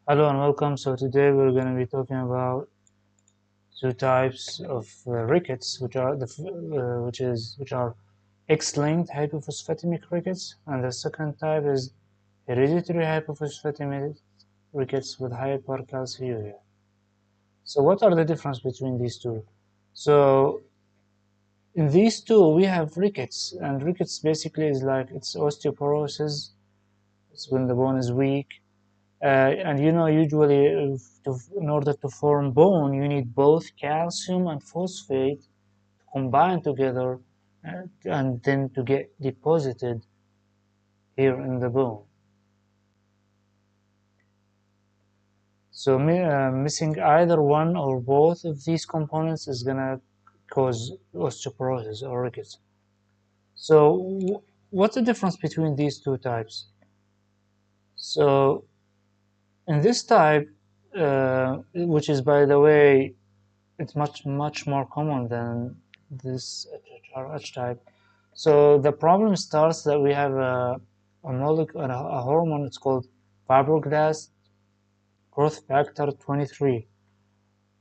Hello and welcome. So today we're going to be talking about two types of rickets, which are X-linked hypophosphatemic rickets, and the second type is hereditary hypophosphatemic rickets with hypercalciuria. So what are the difference between these two? So in these two we have rickets, and rickets basically is like it's osteoporosis. It's when the bone is weak. And usually, in order to form bone, you need both calcium and phosphate combined together, and then to get deposited here in the bone. So, missing either one or both of these components is gonna cause osteoporosis or rickets. So, what's the difference between these two types? So, in this type, which is, by the way, it's much more common than this HRH type. So the problem starts that we have a molecule, a hormone. It's called fibroblast growth factor 23,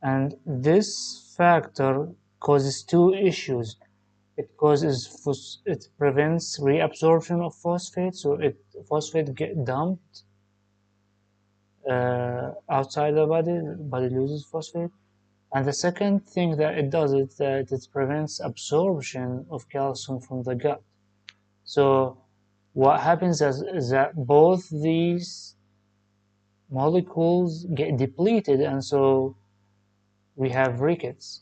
and this factor causes two issues. It prevents reabsorption of phosphate, so phosphate get dumped outside the body. The body loses phosphate. And the second thing that it does is that it prevents absorption of calcium from the gut. So what happens is that both these molecules get depleted, and so we have rickets.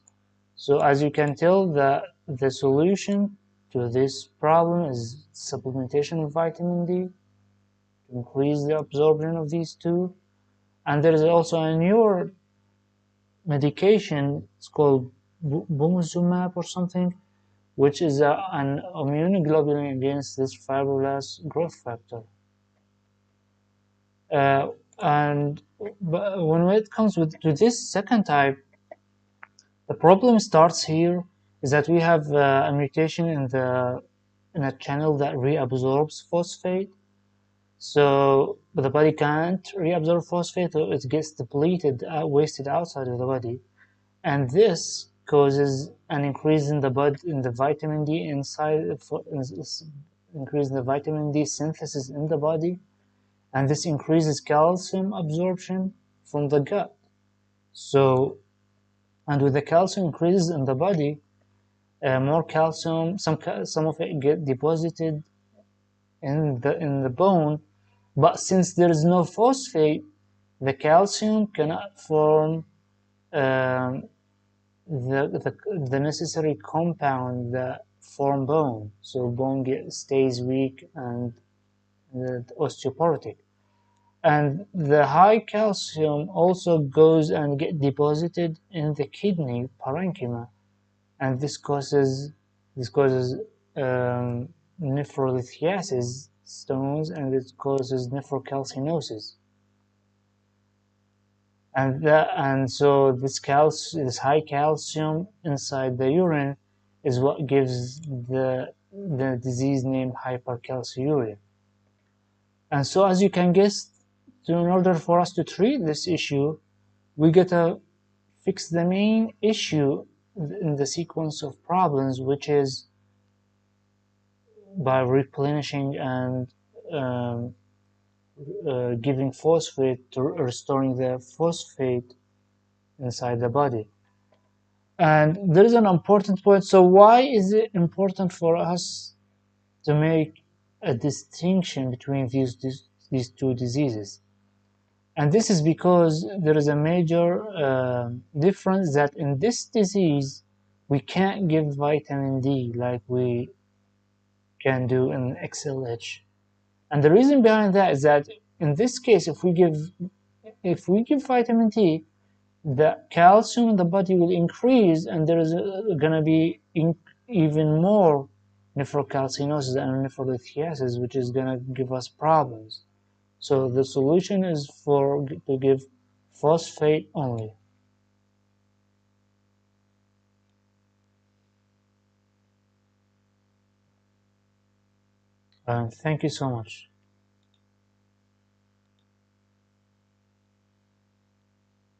So as you can tell, the solution to this problem is supplementation of vitamin D to increase the absorption of these two. And there is also a newer medication. It's called Bumuzumab or something, which is an immunoglobulin against this fibroblast growth factor. Uh, and when it comes to this second type, the problem starts here is that we have a mutation in a channel that reabsorbs phosphate. So the body can't reabsorb phosphate, so it gets depleted, wasted outside of the body, and this causes an increase in the vitamin D inside, increase in the vitamin D synthesis in the body, and this increases calcium absorption from the gut. So, and with the calcium increases in the body, more calcium, some of it get deposited in the bone, but since there is no phosphate, the calcium cannot form um, the necessary compound that form bone, so stays weak and osteoporotic. And the high calcium also goes and get deposited in the kidney parenchyma, and this causes um, nephrolithiasis stones, and it causes nephrocalcinosis. And so this high calcium inside the urine is what gives the disease name hypercalciuria. And so, as you can guess, in order for us to treat this issue, we gotta fix the main issue in the sequence of problems, which is by replenishing and um, giving phosphate, to restoring the phosphate inside the body. And there is an important point. So why is it important for us to make a distinction between these two diseases? And this is because there is a major difference that in this disease, we can't give vitamin D like we can do in XLH. And the reason behind that is that in this case, if we give vitamin D, the calcium in the body will increase, and there is going to be even more nephrocalcinosis and nephrolithiasis, which is going to give us problems. So the solution is to give phosphate only. Thank you so much.